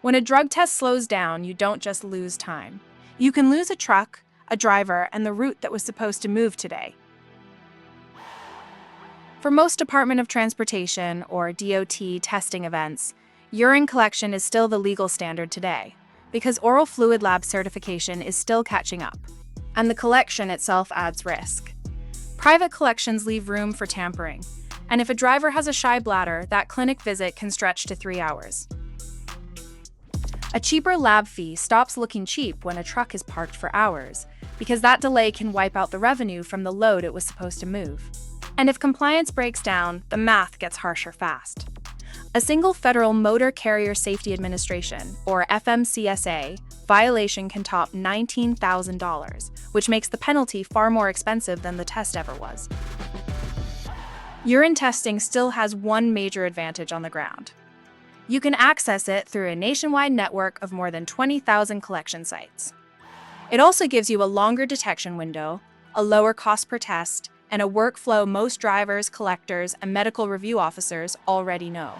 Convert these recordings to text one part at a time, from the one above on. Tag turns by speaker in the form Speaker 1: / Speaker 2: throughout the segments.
Speaker 1: When a drug test slows down, you don't just lose time. You can lose a truck, a driver, and the route that was supposed to move today. For most Department of Transportation, or DOT, testing events, urine collection is still the legal standard today, because oral fluid lab certification is still catching up, and the collection itself adds risk. Private collections leave room for tampering, and if a driver has a shy bladder, that clinic visit can stretch to 3 hours. A cheaper lab fee stops looking cheap when a truck is parked for hours, because that delay can wipe out the revenue from the load it was supposed to move. And if compliance breaks down, the math gets harsher fast. A single federal Motor Carrier Safety Administration, or FMCSA, violation can top $19,000, which makes the penalty far more expensive than the test ever was. Urine testing still has one major advantage on the ground. You can access it through a nationwide network of more than 20,000 collection sites. It also gives you a longer detection window, a lower cost per test, and a workflow most drivers, collectors, and medical review officers already know.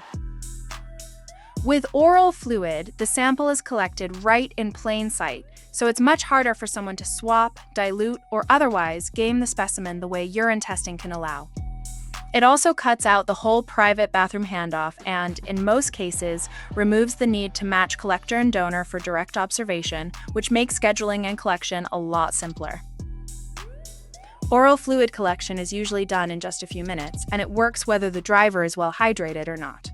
Speaker 1: With oral fluid, the sample is collected right in plain sight, so it's much harder for someone to swap, dilute, or otherwise game the specimen the way urine testing can allow. It also cuts out the whole private bathroom handoff and, in most cases, removes the need to match collector and donor for direct observation, which makes scheduling and collection a lot simpler. Oral fluid collection is usually done in just a few minutes, and it works whether the driver is well hydrated or not.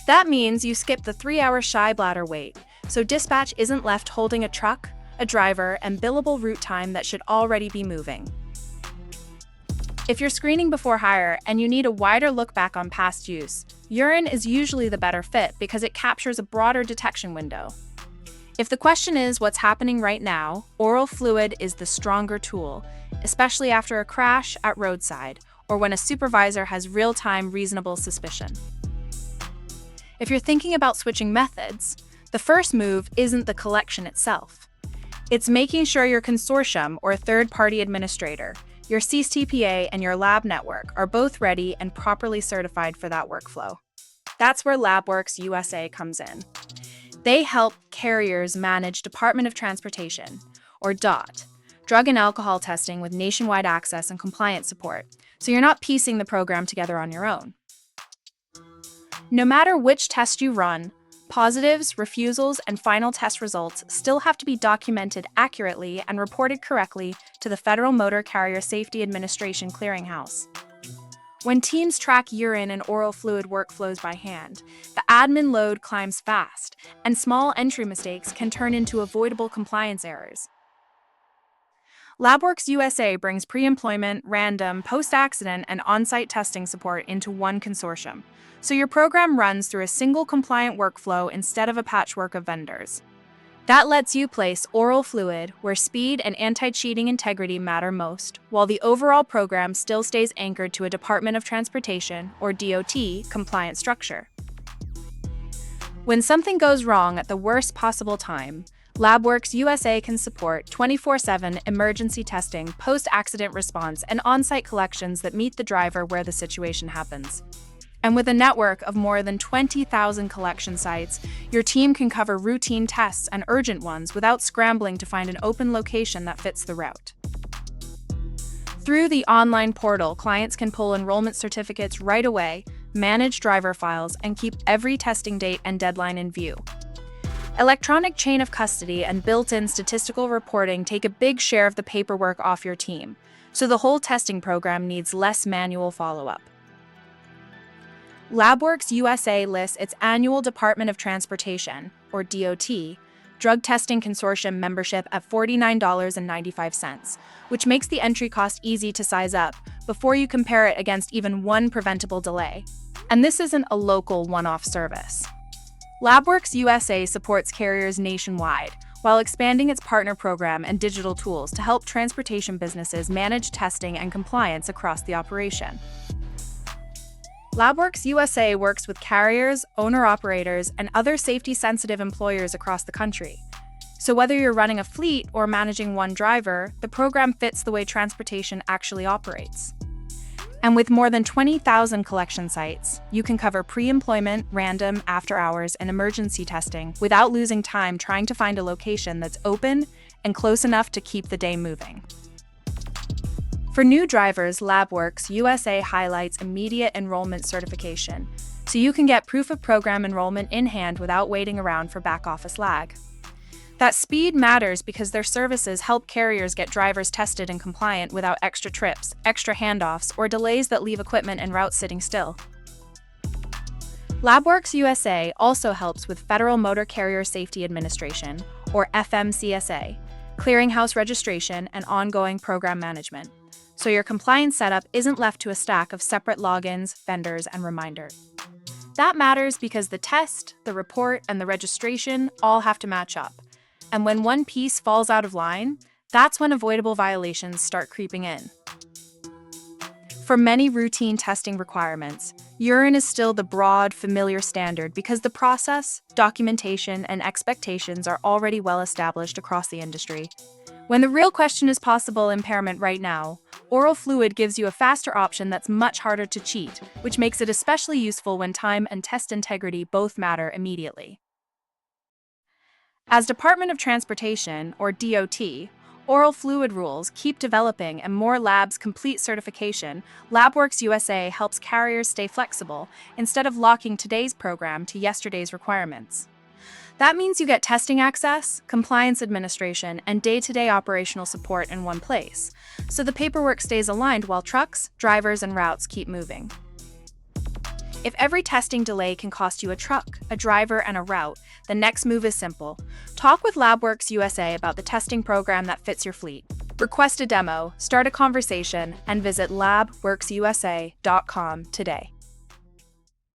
Speaker 1: That means you skip the 3-hour shy bladder wait, so dispatch isn't left holding a truck, a driver, and billable route time that should already be moving. If you're screening before hire and you need a wider look back on past use, urine is usually the better fit because it captures a broader detection window. If the question is what's happening right now, oral fluid is the stronger tool, especially after a crash at roadside or when a supervisor has real-time reasonable suspicion. If you're thinking about switching methods, the first move isn't the collection itself. It's making sure your consortium or third-party administrator, your CSTPA, and your lab network are both ready and properly certified for that workflow. That's where Labworks USA comes in. They help carriers manage Department of Transportation, or DOT, drug and alcohol testing with nationwide access and compliance support, so you're not piecing the program together on your own. No matter which test you run, positives, refusals, and final test results still have to be documented accurately and reported correctly to the Federal Motor Carrier Safety Administration clearinghouse. When teams track urine and oral fluid workflows by hand, the admin load climbs fast, and small entry mistakes can turn into avoidable compliance errors. Labworks USA brings pre-employment, random, post-accident, and on-site testing support into one consortium, so your program runs through a single compliant workflow instead of a patchwork of vendors. That lets you place oral fluid where speed and anti-cheating integrity matter most, while the overall program still stays anchored to a Department of Transportation, or DOT, compliant structure. When something goes wrong at the worst possible time, Labworks USA can support 24/7 emergency testing, post-accident response, and on-site collections that meet the driver where the situation happens. And with a network of more than 20,000 collection sites, your team can cover routine tests and urgent ones without scrambling to find an open location that fits the route. Through the online portal, clients can pull enrollment certificates right away, manage driver files, and keep every testing date and deadline in view. Electronic chain of custody and built-in statistical reporting take a big share of the paperwork off your team, so the whole testing program needs less manual follow-up. Labworks USA lists its annual Department of Transportation, or DOT, drug testing consortium membership at $49.95, which makes the entry cost easy to size up before you compare it against even one preventable delay. And this isn't a local one-off service. Labworks USA supports carriers nationwide while expanding its partner program and digital tools to help transportation businesses manage testing and compliance across the operation. Labworks USA works with carriers, owner-operators, and other safety-sensitive employers across the country. So whether you're running a fleet or managing one driver, the program fits the way transportation actually operates. And with more than 20,000 collection sites, you can cover pre-employment, random, after-hours, and emergency testing without losing time trying to find a location that's open and close enough to keep the day moving. For new drivers, Labworks USA highlights immediate enrollment certification, so you can get proof of program enrollment in hand without waiting around for back-office lag. That speed matters because their services help carriers get drivers tested and compliant without extra trips, extra handoffs, or delays that leave equipment and routes sitting still. Labworks USA also helps with Federal Motor Carrier Safety Administration, or FMCSA, clearinghouse registration, and ongoing program management, so your compliance setup isn't left to a stack of separate logins, vendors, and reminders. That matters because the test, the report, and the registration all have to match up. And when one piece falls out of line, that's when avoidable violations start creeping in. For many routine testing requirements, urine is still the broad, familiar standard because the process, documentation, and expectations are already well established across the industry. When the real question is possible impairment right now, oral fluid gives you a faster option that's much harder to cheat, which makes it especially useful when time and test integrity both matter immediately. As Department of Transportation, or DOT, oral fluid rules keep developing and more labs complete certification, Labworks USA helps carriers stay flexible instead of locking today's program to yesterday's requirements. That means you get testing access, compliance administration, and day-to-day operational support in one place, so the paperwork stays aligned while trucks, drivers, and routes keep moving. If every testing delay can cost you a truck, a driver, and a route, the next move is simple. Talk with Labworks USA about the testing program that fits your fleet. Request a demo, start a conversation, and visit labworksusa.com today.